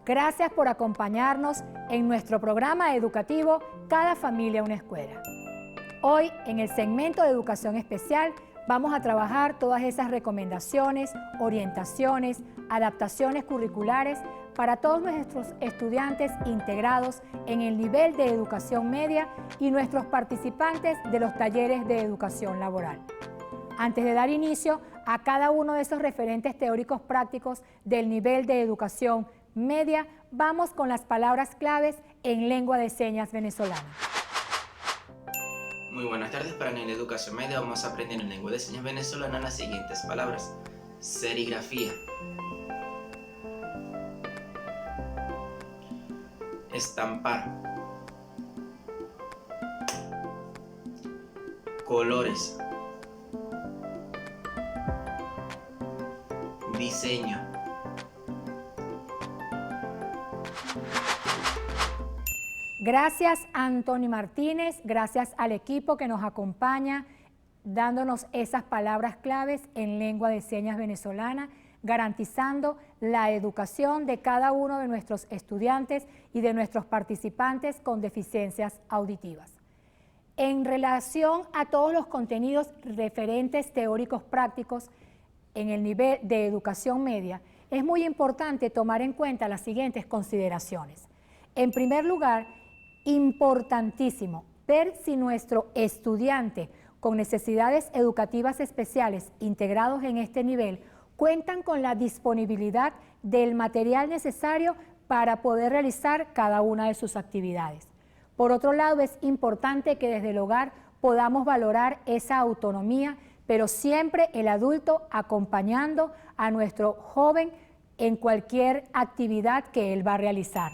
Gracias por acompañarnos en nuestro programa educativo Cada Familia una Escuela. Hoy, en el segmento de educación especial, vamos a trabajar todas esas recomendaciones, orientaciones, adaptaciones curriculares para todos nuestros estudiantes integrados en el nivel de educación media y nuestros participantes de los talleres de educación laboral. Antes de dar inicio a cada uno de esos referentes teóricos prácticos del nivel de educación media, vamos con las palabras claves en lengua de señas venezolana. Muy buenas tardes, para en la educación media vamos a aprender en lengua de señas venezolana las siguientes palabras. Serigrafía, estampar, colores, diseño, Gracias a Antonio Martínez, gracias al equipo que nos acompaña dándonos esas palabras claves en lengua de señas venezolana, garantizando la educación de cada uno de nuestros estudiantes y de nuestros participantes con deficiencias auditivas. En relación a todos los contenidos referentes teóricos prácticos en el nivel de educación media, es muy importante tomar en cuenta las siguientes consideraciones. En primer lugar, importantísimo ver si nuestro estudiante con necesidades educativas especiales integrados en este nivel cuentan con la disponibilidad del material necesario para poder realizar cada una de sus actividades. Por otro lado, es importante que desde el hogar podamos valorar esa autonomía, pero siempre el adulto acompañando a nuestro joven en cualquier actividad que él va a realizar.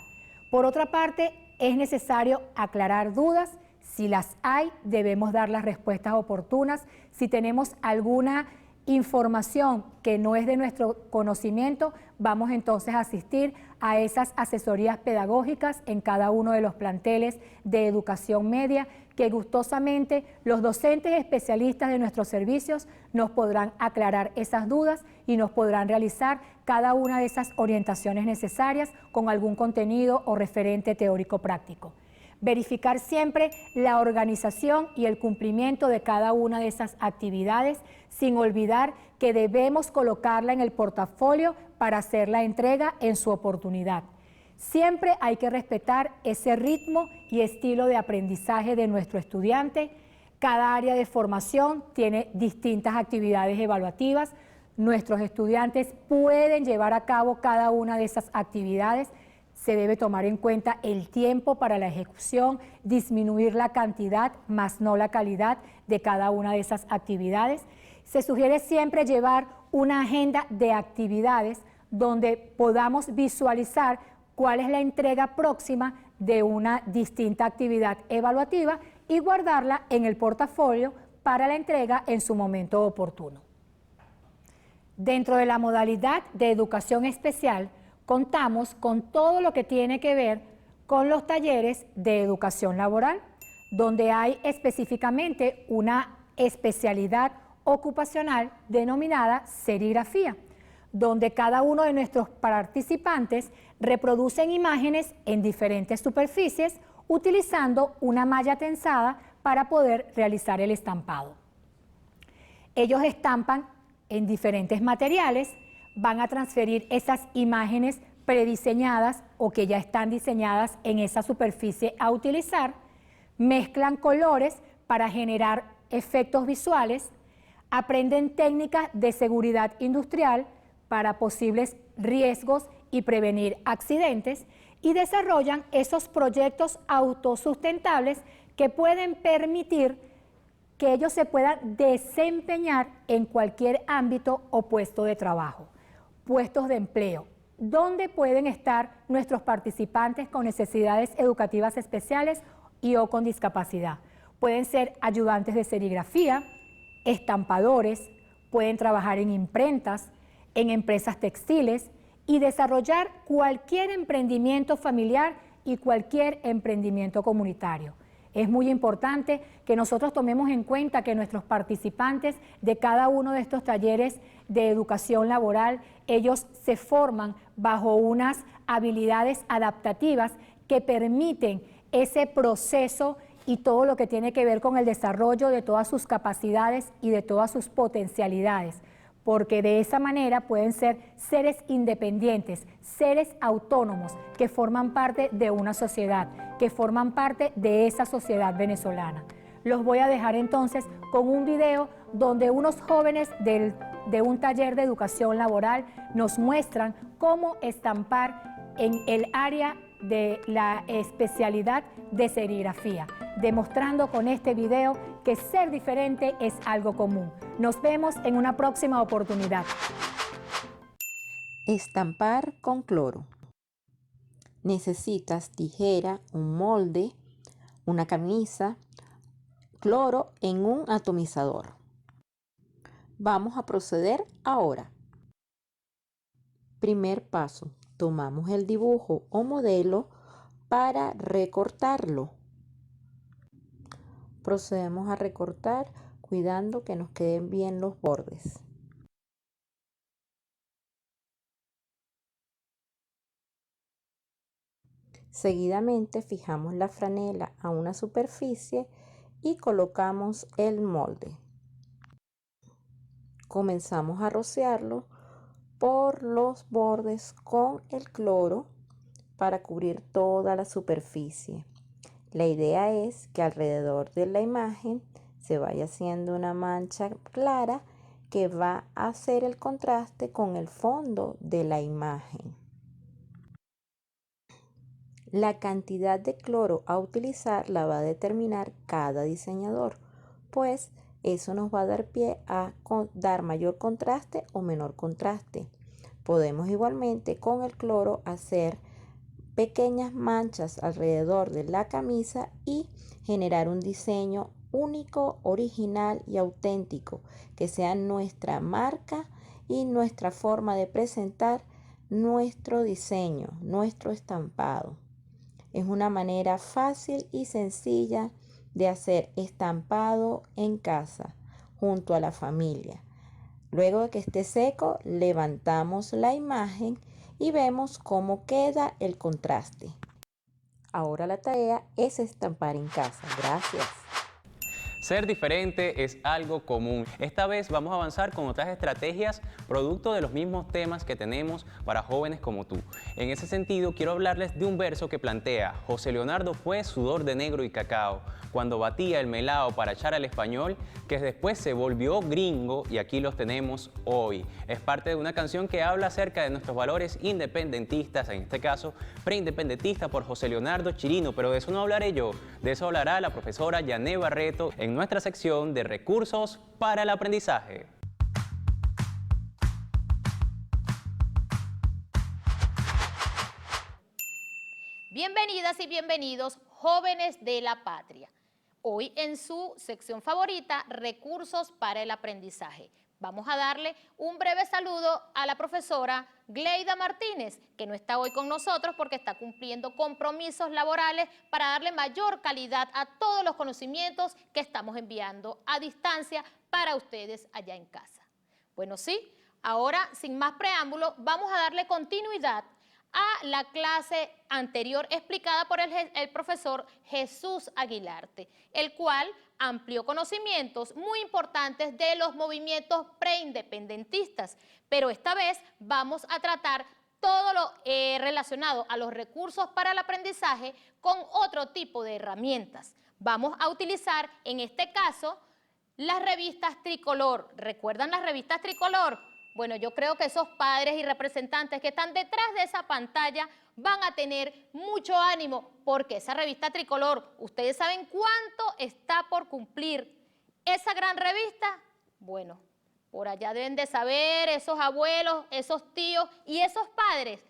Por otra parte, es necesario aclarar dudas. Si las hay, debemos dar las respuestas oportunas. Si tenemos alguna información que no es de nuestro conocimiento, vamos entonces a asistir a esas asesorías pedagógicas en cada uno de los planteles de educación media, que gustosamente los docentes especialistas de nuestros servicios nos podrán aclarar esas dudas y nos podrán realizar cada una de esas orientaciones necesarias con algún contenido o referente teórico práctico. Verificar siempre la organización y el cumplimiento de cada una de esas actividades, sin olvidar que debemos colocarla en el portafolio para hacer la entrega en su oportunidad. Siempre hay que respetar ese ritmo y estilo de aprendizaje de nuestro estudiante. Cada área de formación tiene distintas actividades evaluativas. Nuestros estudiantes pueden llevar a cabo cada una de esas actividades. Se debe tomar en cuenta el tiempo para la ejecución, disminuir la cantidad más no la calidad de cada una de esas actividades. Se sugiere siempre llevar una agenda de actividades donde podamos visualizar cuál es la entrega próxima de una distinta actividad evaluativa y guardarla en el portafolio para la entrega en su momento oportuno. Dentro de la modalidad de educación especial, contamos con todo lo que tiene que ver con los talleres de educación laboral, donde hay específicamente una especialidad ocupacional denominada serigrafía, donde cada uno de nuestros participantes reproducen imágenes en diferentes superficies utilizando una malla tensada para poder realizar el estampado. Ellos estampan en diferentes materiales, van a transferir esas imágenes prediseñadas o que ya están diseñadas en esa superficie a utilizar, mezclan colores para generar efectos visuales, aprenden técnicas de seguridad industrial para posibles riesgos y prevenir accidentes y desarrollan esos proyectos autosustentables que pueden permitir que ellos se puedan desempeñar en cualquier ámbito o puesto de trabajo, puestos de empleo, donde pueden estar nuestros participantes con necesidades educativas especiales y o con discapacidad. Pueden ser ayudantes de serigrafía, estampadores, pueden trabajar en imprentas, en empresas textiles y desarrollar cualquier emprendimiento familiar y cualquier emprendimiento comunitario. Es muy importante que nosotros tomemos en cuenta que nuestros participantes de cada uno de estos talleres de educación laboral, ellos se forman bajo unas habilidades adaptativas que permiten ese proceso y todo lo que tiene que ver con el desarrollo de todas sus capacidades y de todas sus potencialidades, porque de esa manera pueden ser seres independientes, seres autónomos que forman parte de una sociedad, que forman parte de esa sociedad venezolana. Los voy a dejar entonces con un video donde unos jóvenes de un taller de educación laboral nos muestran cómo estampar en el área de la especialidad de serigrafía, demostrando con este video que ser diferente es algo común. Nos vemos en una próxima oportunidad. Estampar con cloro. Necesitas tijera, un molde, una camisa, cloro en un atomizador. Vamos a proceder ahora. Primer paso. Tomamos el dibujo o modelo para recortarlo. Procedemos a recortar cuidando que nos queden bien los bordes. Seguidamente fijamos la franela a una superficie y colocamos el molde. Comenzamos a rociarlo por los bordes con el cloro para cubrir toda la superficie. La idea es que alrededor de la imagen se vaya haciendo una mancha clara que va a hacer el contraste con el fondo de la imagen. La cantidad de cloro a utilizar la va a determinar cada diseñador, pues eso nos va a dar pie a dar mayor contraste o menor contraste. Podemos igualmente con el cloro hacer pequeñas manchas alrededor de la camisa y generar un diseño único, original y auténtico, que sea nuestra marca y nuestra forma de presentar nuestro diseño, nuestro estampado. Es una manera fácil y sencilla de hacer estampado en casa junto a la familia. Luego de que esté seco, levantamos la imagen y vemos cómo queda el contraste. Ahora la tarea es estampar en casa. Gracias. Ser diferente es algo común. Esta vez vamos a avanzar con otras estrategias producto de los mismos temas que tenemos para jóvenes como tú. En ese sentido, quiero hablarles de un verso que plantea: José Leonardo fue sudor de negro y cacao, cuando batía el melao para echar al español, que después se volvió gringo y aquí los tenemos hoy. Es parte de una canción que habla acerca de nuestros valores independentistas, en este caso preindependentista por José Leonardo Chirino, pero de eso no hablaré yo, de eso hablará la profesora Yané Barreto en nuestra sección de recursos para el aprendizaje. Bienvenidas y bienvenidos, jóvenes de la patria. hoy en su sección favorita, Recursos para el Aprendizaje. Vamos a darle un breve saludo a la profesora Gleida Martínez, que no está hoy con nosotros porque está cumpliendo compromisos laborales para darle mayor calidad a todos los conocimientos que estamos enviando a distancia para ustedes allá en casa. Bueno, sí, ahora sin más preámbulo vamos a darle continuidad a la clase anterior explicada por el profesor Jesús Aguilarte, el cual amplió conocimientos muy importantes de los movimientos preindependentistas, pero esta vez vamos a tratar todo lo relacionado a los recursos para el aprendizaje con otro tipo de herramientas. Vamos a utilizar en este caso las revistas Tricolor. ¿Recuerdan las revistas Tricolor? Bueno, yo creo que esos padres y representantes que están detrás de esa pantalla van a tener mucho ánimo porque esa revista Tricolor, ¿ustedes saben cuánto está por cumplir esa gran revista? Bueno, por allá deben de saber esos abuelos, esos tíos y esos padres.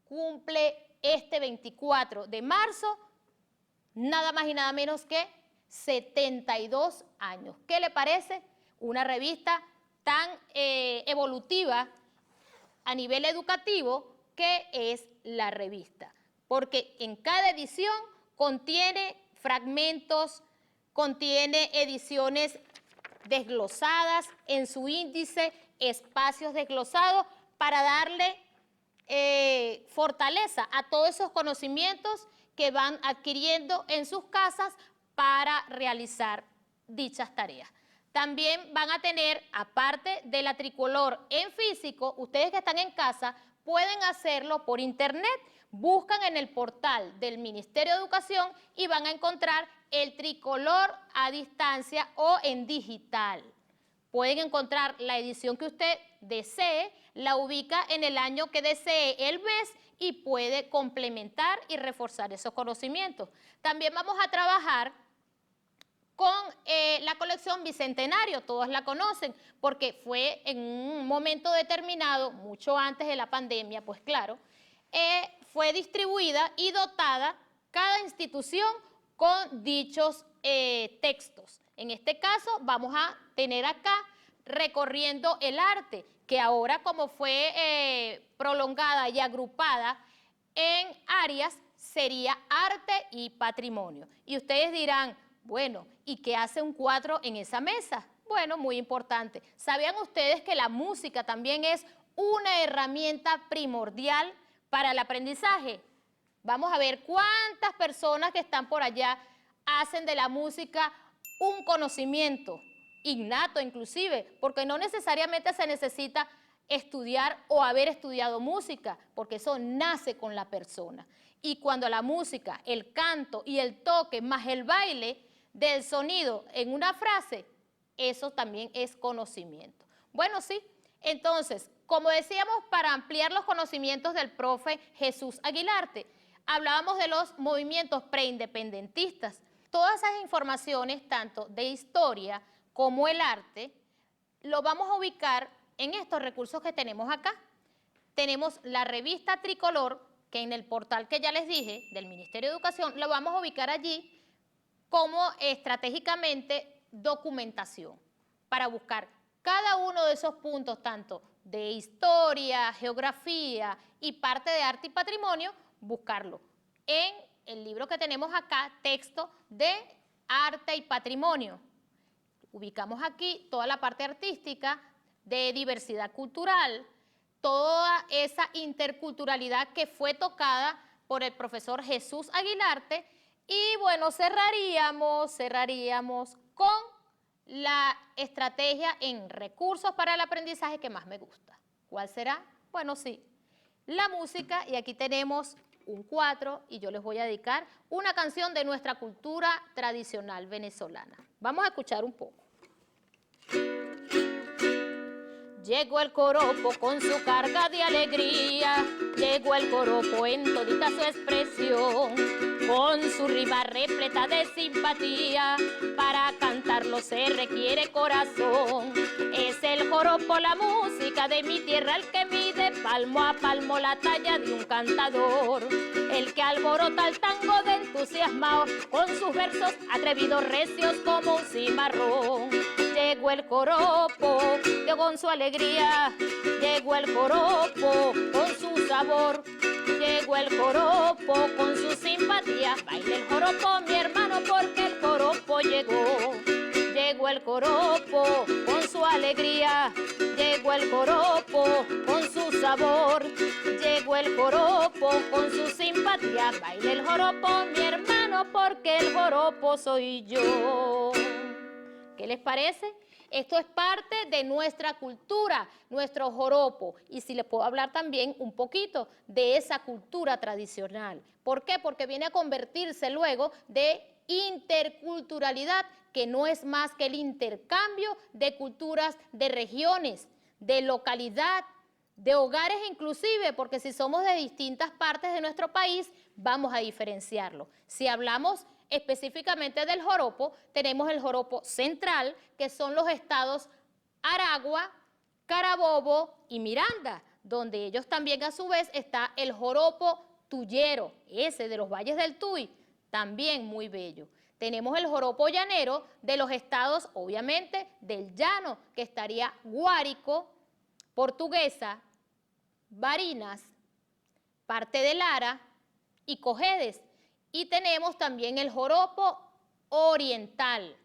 Cumple este 24 de marzo nada más y nada menos que 72 años. ¿Qué le parece? Una revista tan evolutiva a nivel educativo que es la revista, porque en cada edición contiene fragmentos, contiene ediciones desglosadas en su índice, espacios desglosados para darle fortaleza a todos esos conocimientos que van adquiriendo en sus casas para realizar dichas tareas. También van a tener, aparte de la Tricolor en físico, ustedes que están en casa pueden hacerlo por internet. Buscan en el portal del Ministerio de Educación y van a encontrar el Tricolor a distancia o en digital. Pueden encontrar la edición que usted desee, la ubica en el año que desee el mes y puede complementar y reforzar esos conocimientos. También vamos a trabajar con la colección Bicentenario, todos la conocen, porque fue en un momento determinado, mucho antes de la pandemia, pues claro, fue distribuida y dotada cada institución con dichos textos. En este caso vamos a tener acá Recorriendo el Arte, que ahora como fue prolongada y agrupada en áreas, sería Arte y Patrimonio. Y ustedes dirán, bueno, ¿y qué hace un cuadro en esa mesa? Bueno, muy importante. ¿Sabían ustedes que la música también es una herramienta primordial para el aprendizaje? Vamos a ver cuántas personas que están por allá hacen de la música un conocimiento innato inclusive, porque no necesariamente se necesita estudiar o haber estudiado música, porque eso nace con la persona. Y cuando la música, el canto y el toque más el baile del sonido en una frase, eso también es conocimiento. Bueno, sí, entonces, como decíamos, para ampliar los conocimientos del profe Jesús Aguilarte, hablábamos de los movimientos preindependentistas. Todas esas informaciones, tanto de historia como el arte, lo vamos a ubicar en estos recursos que tenemos acá. Tenemos la revista Tricolor, que en el portal que ya les dije, del Ministerio de Educación, lo vamos a ubicar allí como estratégicamente documentación, para buscar cada uno de esos puntos, tanto de historia, geografía y parte de arte y patrimonio, buscarlo en el libro que tenemos acá, texto de arte y patrimonio. Ubicamos aquí toda la parte artística de diversidad cultural, toda esa interculturalidad que fue tocada por el profesor Jesús Aguilarte. Y bueno, cerraríamos con la estrategia en recursos para el aprendizaje que más me gusta. ¿Cuál será? Bueno, sí, la música, y aquí tenemos un 4 y yo les voy a dedicar una canción de nuestra cultura tradicional venezolana. Vamos a escuchar un poco. Llegó el coropo con su carga de alegría, llegó el coropo en todita su expresión, con su rima repleta de simpatía, para cantarlo se requiere corazón. Es el joropo la música de mi tierra el que mide mide palmo a palmo la talla de un cantador, el que alborota el tango de entusiasmado con sus versos atrevidos recios como un cimarrón. Llegó el joropo, que con su alegría, llegó el joropo con su sabor, llegó el joropo con su simpatía. Baila el joropo, mi hermano, porque el joropo llegó. Llegó el joropo con su alegría, llegó el joropo con su sabor, llegó el joropo con su simpatía. Baila el joropo, mi hermano, porque el joropo soy yo. ¿Qué les parece? Esto es parte de nuestra cultura, nuestro joropo. Y si les puedo hablar también un poquito de esa cultura tradicional. ¿Por qué? Porque viene a convertirse luego de interculturalidad, que no es más que el intercambio de culturas, de regiones, de localidad, de hogares inclusive, porque si somos de distintas partes de nuestro país, vamos a diferenciarlo. Si hablamos específicamente del joropo, tenemos el joropo central, que son los estados Aragua, Carabobo y Miranda, donde ellos también a su vez está el joropo tuyero, ese de los valles del Tuy, también muy bello. Tenemos el joropo llanero de los estados, obviamente, del llano, que estaría Guárico, Portuguesa, Barinas, parte de Lara y Cojedes. Y tenemos también el joropo oriental,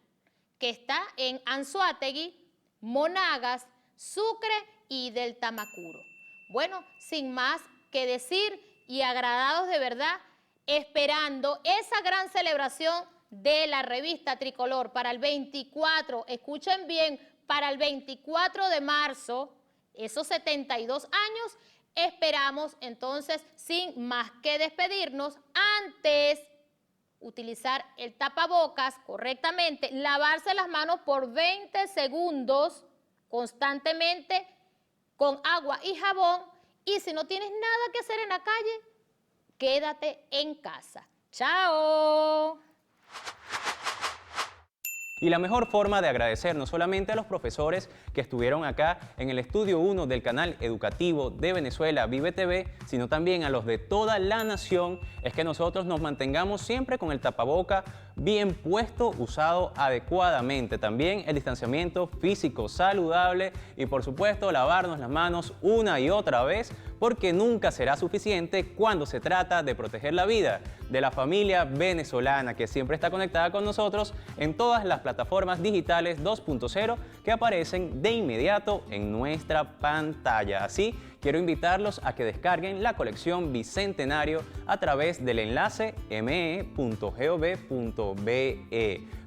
que está en Anzoátegui, Monagas, Sucre y del Tamacuro. Bueno, sin más que decir y agradados de verdad, esperando esa gran celebración de la revista Tricolor para el 24, escuchen bien, para el 24 de marzo, esos 72 años, esperamos entonces, sin más que despedirnos, antes utilizar el tapabocas correctamente, lavarse las manos por 20 segundos constantemente con agua y jabón, y si no tienes nada que hacer en la calle, quédate en casa. ¡Chao! Y la mejor forma de agradecer no solamente a los profesores que estuvieron acá en el estudio 1 del canal educativo de Venezuela, Vive TV, sino también a los de toda la nación, es que nosotros nos mantengamos siempre con el tapaboca bien puesto, usado adecuadamente. También el distanciamiento físico saludable y por supuesto lavarnos las manos una y otra vez, porque nunca será suficiente cuando se trata de proteger la vida de la familia venezolana que siempre está conectada con nosotros en todas las plataformas digitales 2.0 que aparecen de inmediato en nuestra pantalla. Así, quiero invitarlos a que descarguen la colección Bicentenario a través del enlace me.gov.be.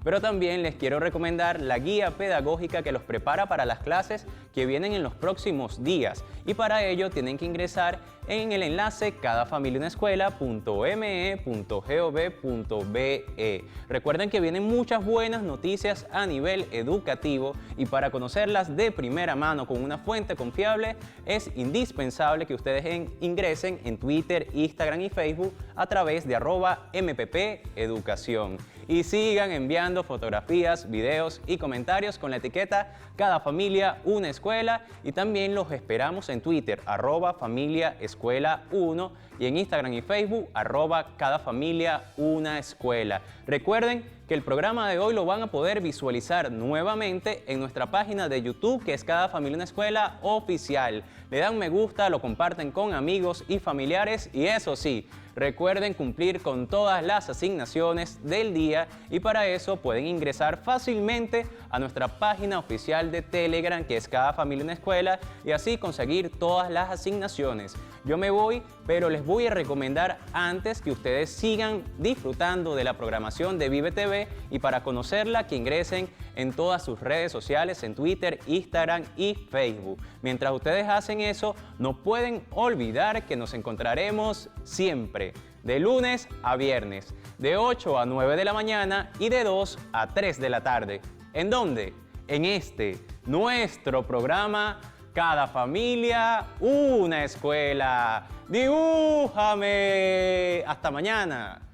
Pero también les quiero recomendar la guía pedagógica que los prepara para las clases que vienen en los próximos días. Y para ello tienen que ingresar en el enlace cadafamiliaunescuela.me.gov.be. Recuerden que vienen muchas buenas noticias a nivel educativo y para conocerlas de primera mano con una fuente confiable es indispensable que ustedes ingresen en Twitter, Instagram y Facebook a través de @MPPeducación. Y sigan enviando fotografías, videos y comentarios con la etiqueta Cada Familia Una Escuela, y también los esperamos en Twitter @FamiliaEscuela1 y en Instagram y Facebook @Cada Familia Una Escuela. Recuerden que el programa de hoy lo van a poder visualizar nuevamente en nuestra página de YouTube, que es Cada Familia Una Escuela Oficial. Le dan me gusta, lo comparten con amigos y familiares y eso sí, recuerden cumplir con todas las asignaciones del día y para eso pueden ingresar fácilmente a nuestra página oficial de Telegram, que es Cada Familia Una Escuela, y así conseguir todas las asignaciones. Yo me voy, pero les voy a recomendar antes que ustedes sigan disfrutando de la programación de Vive TV y para conocerla que ingresen en todas sus redes sociales, en Twitter, Instagram y Facebook. Mientras ustedes hacen eso, no pueden olvidar que nos encontraremos siempre de lunes a viernes, de 8 a 9 de la mañana y de 2 a 3 de la tarde. ¿En dónde? En este, nuestro programa Cada Familia Una Escuela. ¡Dibújame! ¡Hasta mañana!